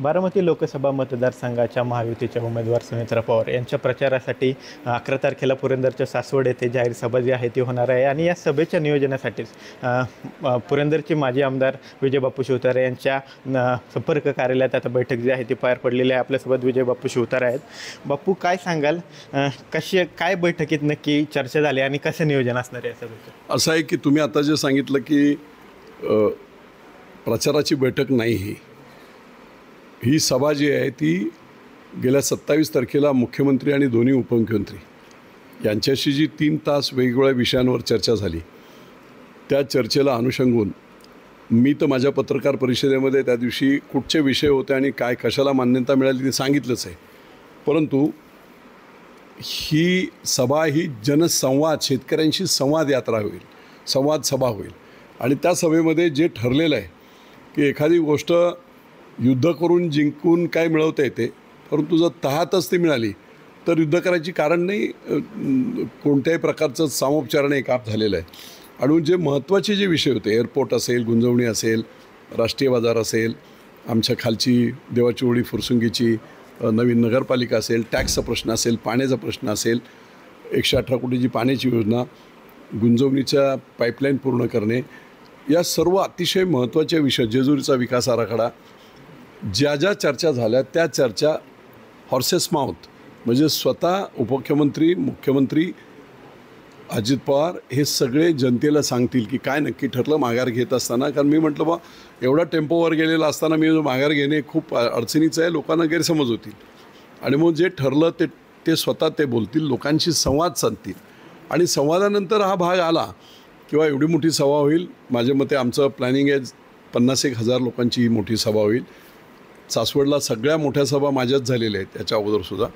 बारामती लोकसभा मतदारसंघाच्या महायुतीच्या उमेदवार सुनेत्रा पवार यांच्या प्रचारासाठी 11 तारखेला पुरंदरच्या सासवड येथे जाहीर सभा जी आहे ती होणार आहे आणि या सभेच्या नियोजनासाठीच पुरंदरचे माजी आमदार विजय बापू शिवतारे यांच्या संपर्क कार्यालयात आता बैठक जी आहे ती पार पडलेली आहे. आपल्यासोबत विजय बापू शिवतारे आहेत. बापू, काय सांगाल, काय बैठकीत नक्की चर्चा झाली आणि कसं नियोजन असणार आहे या सभेचं? असं आहे की तुम्ही आता जे सांगितलं की प्रचाराची बैठक नाही, ही सभा जी आहे ती गेल्या 27 तारखेला मुख्यमंत्री आणि दोन्ही उपमुख्यमंत्री यांच्याशी जी 3 तास वेगवेगळ्या विषयांवर चर्चा झाली, त्या चर्चेला अनुषंगून मी तर माझ्या पत्रकार परिषदेमध्ये त्या दिवशी कुठचे विषय होते आणि काय कशाला मान्यता मिळाली ते सांगितलंच आहे. परंतु ही सभा ही जनसंवाद, शेतकऱ्यांशी संवाद यात्रा होईल, संवाद सभा होईल. आणि त्या सभेमध्ये जे ठरलेलं आहे की एखादी गोष्ट युद्ध करून जिंकून काय मिळवता येते, परंतु जर तहातच ती मिळाली तर युद्ध करायची कारण नाही. कोणत्याही प्रकारचं सामोपचाराने काम झालेलं आहे. आणि जे महत्त्वाचे जे विषय होते, एअरपोर्ट असेल, गुंजवणी असेल, राष्ट्रीय बाजार असेल, आमच्या खालची देवाची ओळी फुरसुंगीची नवीन नगरपालिका असेल, टॅक्सचा प्रश्न असेल, पाण्याचा प्रश्न असेल, 118 कोटीची पाण्याची योजना, गुंजवणीच्या पाईपलाईन पूर्ण करणे, या सर्व अतिशय महत्त्वाचे विषय, जेजुरीचा विकास आराखडा, ज्या ज्या चर्चा झाल्या त्या चर्चा हॉर्सेस माउथ, म्हणजे स्वतः उपमुख्यमंत्री, मुख्यमंत्री अजित पवार हे सगळे जनतेला सांगतील की काय नक्की ठरलं माघार घेत असताना. कारण मी म्हटलं बा, एवढा टेम्पोवर गेलेला असताना मी माघार घेणे खूप अडचणीचं आहे, लोकांना गैरसमज होतील. आणि मग जे ठरलं ते स्वतः ते बोलतील, लोकांशी संवाद साधतील. आणि संवादानंतर हा भाग आला किंवा एवढी मोठी सभा होईल. माझ्या मते आमचं प्लॅनिंग आहे 50,000 लोकांची ही मोठी सभा होईल. सासवडला सगळ्या मोठ्या सभा माझ्याच झालेल्या आहेत, त्याच्या अगोदरसुद्धा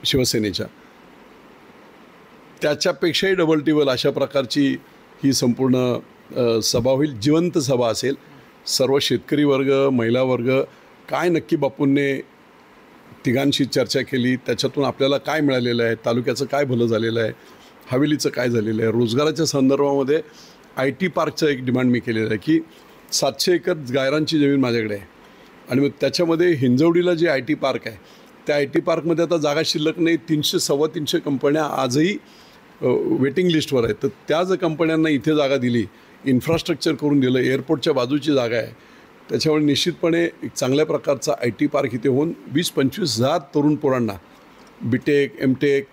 शिवसेनेच्या. त्याच्यापेक्षाही डबल टिबल अशा प्रकारची ही संपूर्ण सभा होईल. जिवंत सभा असेल. सर्व शेतकरी वर्ग, महिला वर्ग, काय नक्की बापूंनी तिघांशी चर्चा केली, त्याच्यातून आपल्याला काय मिळालेलं आहे, तालुक्याचं काय भलं झालेलं आहे, हवेलीचं काय झालेलं आहे, रोजगाराच्या संदर्भामध्ये IT पार्कचं एक डिमांड मी केलेलं आहे की 700 एकर गायरांची जमीन माझ्याकडे आहे. आणि मग त्याच्यामध्ये हिंजवडीला जे IT पार्क आहे, त्या IT पार्कमध्ये आता जागा शिल्लक नाही. 300-325 कंपन्या आजही वेटिंग लिस्टवर आहेत. तर त्या जर कंपन्यांना इथे जागा दिली, इन्फ्रास्ट्रक्चर करून दिलं, एअरपोर्टच्या बाजूची जागा आहे, त्याच्यामुळे निश्चितपणे एक चांगल्या प्रकारचा IT पार्क इथे होऊन 20-25 हजार तरुण पोरांना BTech, MTech,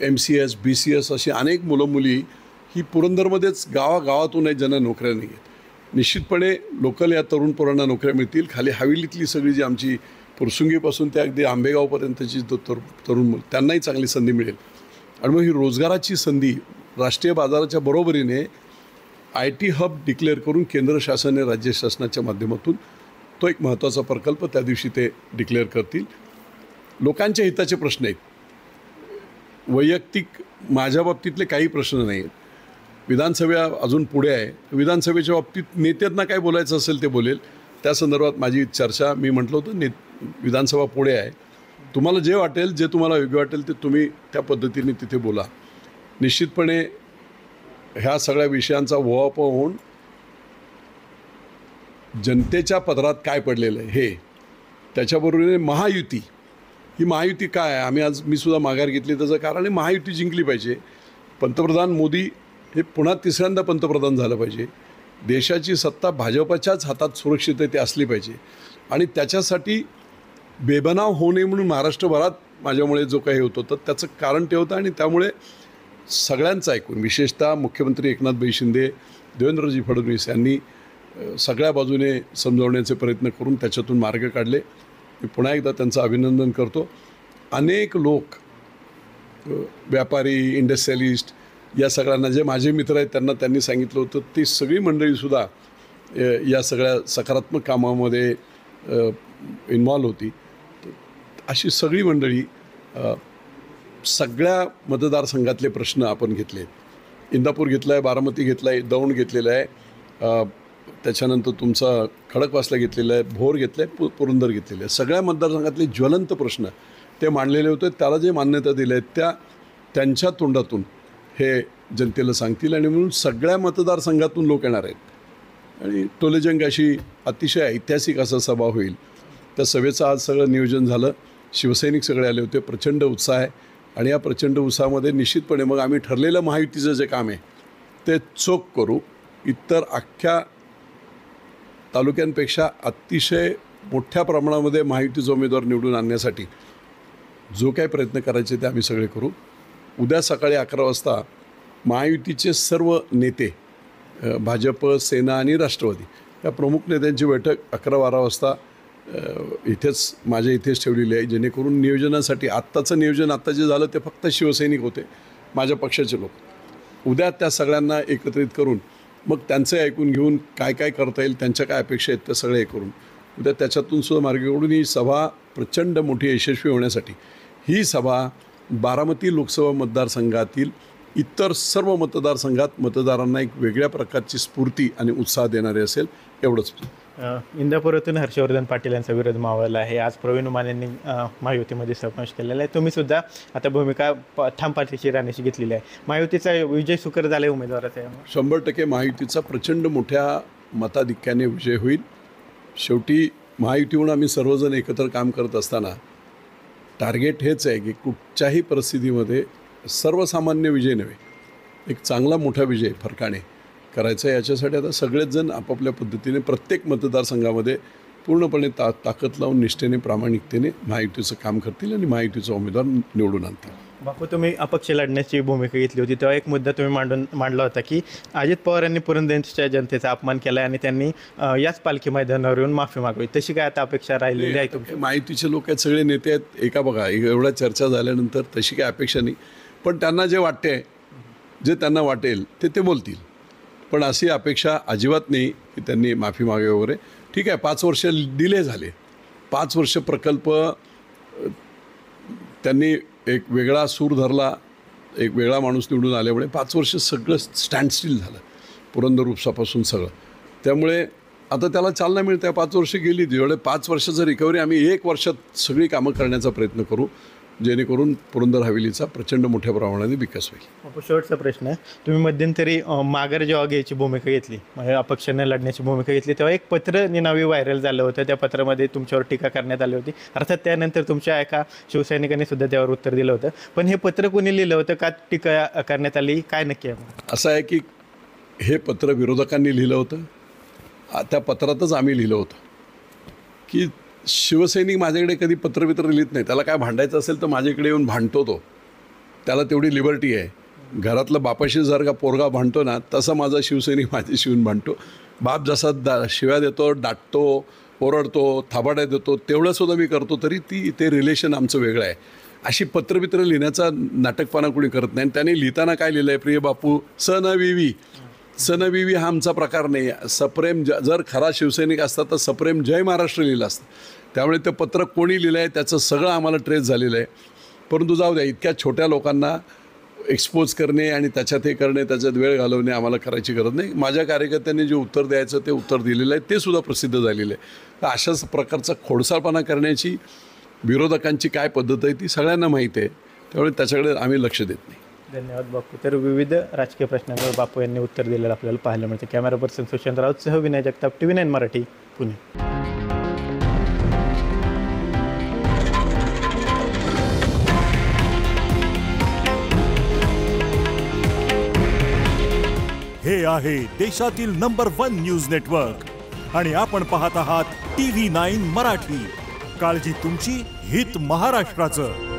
MCS, BCS अशी अनेक मुलं मुली ही पुरंदरमध्येच गावागावातून आहेत, ज्यांना नोकऱ्या नाही आहेत. निश्चितपणे लोकल या तरुण पोरांना नोकऱ्या मिळतील. खाली हवेलीतली सगळी जी आमची फुरसुंगीपासून ते अगदी आंबेगावपर्यंतची तरुण मुलं, त्यांनाही चांगली संधी मिळेल. आणि मग ही रोजगाराची संधी राष्ट्रीय बाजाराच्या बरोबरीने IT हब डिक्लेअर करून केंद्र शासनाने राज्य शासनाच्या माध्यमातून तो एक महत्त्वाचा प्रकल्प त्या दिवशी ते डिक्लेअर करतील. लोकांच्या हिताचे प्रश्न आहेत. वैयक्तिक माझ्या बाबतीतले काही प्रश्न नाही आहेत. विधानसभा अजून पुढे आहे. विधानसभेच्या बाबतीत नेत्यांना काय बोलायचं असेल ते बोलेल. त्या संदर्भात माझी चर्चा, मी म्हटलं होतं विधानसभा पुढे आहे, तुम्हाला जे वाटेल, जे तुम्हाला योग्य वाटेल ते तुम्ही त्या पद्धतीने तिथे बोला. निश्चितपणे ह्या सगळ्या विषयांचा उहापोह होऊन जनतेच्या पदरात काय पडलेलं आहे हे, त्याच्याबरोबरीने महायुती, ही महायुती काय आहे, मी सुद्धा माघार घेतली, त्याचं कारण आहे महायुती जिंकली पाहिजे. पंतप्रधान मोदी हे पुन्हा तिसऱ्यांदा पंतप्रधान झालं पाहिजे. देशाची सत्ता भाजपच्याच हातात सुरक्षितते असली पाहिजे. आणि त्याच्यासाठी बेबनाव होऊ नये म्हणून महाराष्ट्रभरात माझ्यामुळे जो काही होतं तर त्याचं कारण ते होतं. आणि त्यामुळे सगळ्यांचं ऐकून, विशेषतः मुख्यमंत्री एकनाथभाई शिंदे, देवेंद्रजी फडणवीस यांनी सगळ्या बाजूने समजावण्याचे प्रयत्न करून त्याच्यातून मार्ग काढले. मी पुन्हा एकदा त्यांचं अभिनंदन करतो. अनेक लोक, व्यापारी, इंडस्ट्रियलिस्ट, या सगळ्यांना, जे माझे मित्र आहेत त्यांना त्यांनी सांगितलं होतं, ती सगळी मंडळीसुद्धा या सगळ्या सकारात्मक कामामध्ये इन्व्हॉल्व होती. अशी सगळी मंडळी, सगळ्या मतदारसंघातले प्रश्न आपण घेतले. इंदापूर घेतला आहे, बारामती घेतला आहे, दौंड घेतलेलं आहे, त्याच्यानंतर तुमचा खडकवासला घेतलेला आहे, भोर घेतलं आहे, पुरंदर घेतलेलं आहे. सगळ्या मतदारसंघातले ज्वलंत प्रश्न ते मांडलेले होते. त्याला जे मान्यता दिल्या आहेत त्यांच्या तोंडातून हे जनतेला सांगतील. आणि म्हणून सगळ्या मतदारसंघातून लोक येणार आहेत. आणि टोलेजंग अशी अतिशय ऐतिहासिक असं सभा होईल. त्या सभेचं आज सगळं नियोजन झालं. शिवसैनिक सगळे आले होते. प्रचंड उत्साह आहे आणि या प्रचंड उत्साहामध्ये निश्चितपणे मग आम्ही ठरलेलं महायुतीचं जे काम आहे ते चोख करू. इतर अख्ख्या तालुक्यांपेक्षा अतिशय मोठ्या प्रमाणामध्ये महायुतीचा उमेदवार निवडून आणण्यासाठी जो काही प्रयत्न करायचे ते आम्ही सगळे करू. उद्या सकाळी 11 वाजता महायुतीचे सर्व नेते, भाजप, सेना आणि राष्ट्रवादी या प्रमुख नेत्यांची बैठक 11-12 वाजता इथेच माझ्या इथेच ठेवलेली आहे, जेणेकरून नियोजनासाठी आत्ताचं नियोजन आत्ता जे झालं ते फक्त शिवसैनिक होते, माझ्या पक्षाचे लोक. उद्या त्या सगळ्यांना एकत्रित करून मग त्यांचं ऐकून घेऊन काय काय करता येईल, त्यांच्या काय अपेक्षा आहेत त्या सगळ्या हे करून उद्या त्याच्यातून सुद्धा मार्गीकडून ही सभा प्रचंड मोठी यशस्वी होण्यासाठी ही सभा बारामती लोकसभा मतदारसंघातील इतर सर्व मतदारसंघात मतदारांना एक वेगळ्या प्रकारची स्फूर्ती आणि उत्साह देणारी असेल, एवढंच. इंदापुरातून हर्षवर्धन पाटील यांचा विरोध मावळला आहे. आज प्रवीण मानेंनी महायुतीमध्ये समावेश केलेला आहे. तुम्ही सुद्धा आता भूमिका ठाम पाठीशी राहण्याची घेतलेली आहे. महायुतीचा विजय सुकर झाला आहे उमेदवाराचा. 100% महायुतीचा प्रचंड मोठ्या मताधिक्याने विजय होईल. शेवटी महायुतीहून आम्ही सर्वजण एकत्र काम करत असताना टार्गेट हेच आहे की कुठच्याही परिस्थितीमध्ये सर्वसामान्य विजय नव्हे, एक चांगला मोठा विजय फरकाने करायचा आहे. याच्यासाठी आता सगळेच जण आपापल्या पद्धतीने प्रत्येक मतदारसंघामध्ये पूर्णपणे ताकद लावून निष्ठेने प्रामाणिकतेने महायुतीचं काम करतील आणि महायुतीचा उमेदवार निवडून आणतील. बापू, तुम्ही अपक्ष लढण्याची भूमिका घेतली होती तेव्हा एक मुद्दा तुम्ही मांडला होता की अजित पवार यांनी पुरंदरच्या जनतेचा अपमान केला आणि त्यांनी याच पालखी मैदानावर येऊन माफी मागावी. तशी काय आता अपेक्षा राहिलेली आहे तुमची? महायुतीचे लोक आहेत, सगळे नेते आहेत. एका बघा एवढ्या चर्चा झाल्यानंतर तशी काय अपेक्षा नाही, पण त्यांना जे वाटते, जे त्यांना वाटेल ते बोलतील. पण अशी अपेक्षा अजिबात नाही की त्यांनी माफी मागे वगैरे. ठीक आहे, 5 वर्ष डिले झाले, 5 वर्ष प्रकल्प त्यांनी एक वेगळा सूर धरला, एक वेगळा माणूस निवडून आल्यामुळे 5 वर्ष सगळं स्टँडस्टिल झालं, पुरंदर उपसापासून सगळं. त्यामुळे आता त्याला चालना मिळते. 5 वर्ष गेली, जेवढे 5 वर्षाचं रिकव्हरी आम्ही 1 वर्षात सगळी कामं करण्याचा प्रयत्न करू, जेणेकरून पुरंदर हवेलीचा प्रचंड मोठ्या प्रमाणाने विकास होईल. शेवटचा प्रश्न आहे, तुम्ही मध्यंतरी माघार जेव्हा घ्यायची भूमिका घेतली, म्हणजे अपक्षाने लढण्याची भूमिका घेतली, तेव्हा एक पत्र निनावी व्हायरल झालं होतं. त्या पत्रामध्ये तुमच्यावर टीका करण्यात आली होती. अर्थात त्यानंतर तुमच्या एका शिवसैनिकांनी सुद्धा त्यावर उत्तर दिलं होतं. पण हे पत्र कोणी लिहिलं होतं, का टीका करण्यात आली, काय नक्की आहे? असं आहे की हे पत्र विरोधकांनी लिहिलं होतं. त्या पत्रातच आम्ही लिहिलं होतं की शिवसैनिक माझ्याकडे कधी पत्रवित्र लिहित नाही. त्याला काय भांडायचं असेल तर माझ्याकडे येऊन भांडतो तो, त्याला तेवढी लिबर्टी आहे. घरातलं बापाशी जर का पोरगा भांडतो ना, तसा माझा शिवसैनिक माझ्याशी येऊन भांडतो. बाप जसा शिव्या देतो, डाटतो, ओरडतो, थाबाड्या देतो, तेवढंसुद्धा मी करतो. तरी ते रिलेशन आमचं वेगळं आहे. अशी पत्रवित्र लिहिण्याचा नाटकपणा कोणी करत नाही. आणि त्याने लिहिताना काय लिहिलं आहे, प्रिय बापू, सनविवी हा आमचा प्रकार नाही. सप्रेम जर खरा शिवसैनिक असता तर सप्रेम जय महाराष्ट्र लिहिलं असतं. त्यामुळे ते पत्र कोणी लिहिलं आहे त्याचं सगळं आम्हाला ट्रेस झालेलं आहे. परंतु जाऊ द्या, इतक्या छोट्या लोकांना एक्सपोज करणे आणि त्याच्यात हे करणे, त्याच्यात वेळ घालवणे आम्हाला करायची गरज नाही. माझ्या कार्यकर्त्यांनी जे उत्तर द्यायचं ते उत्तर दिलेलं आहे, ते सुद्धा प्रसिद्ध झालेलं आहे. तर अशाच प्रकारचा खोडसाळपणा करण्याची विरोधकांची काय पद्धत आहे ती सगळ्यांना माहिती आहे. त्यामुळे त्याच्याकडे आम्ही लक्ष देत नाही. धन्यवाद बापू. तर विविध राजकीय प्रश्नांवर बापू यांनी उत्तर दिलेलं आपल्याला पाहायला मिळतं. कॅमेरा पर्सन सुशांत राऊतसह विनय जगताप, TV9 मराठी, पुणे. हे आहे देशातील नंबर 1 न्यूज नेटवर्क आणि आपण पाहत आहात TV9 मराठी. काळजी तुमची, हित महाराष्ट्राचं.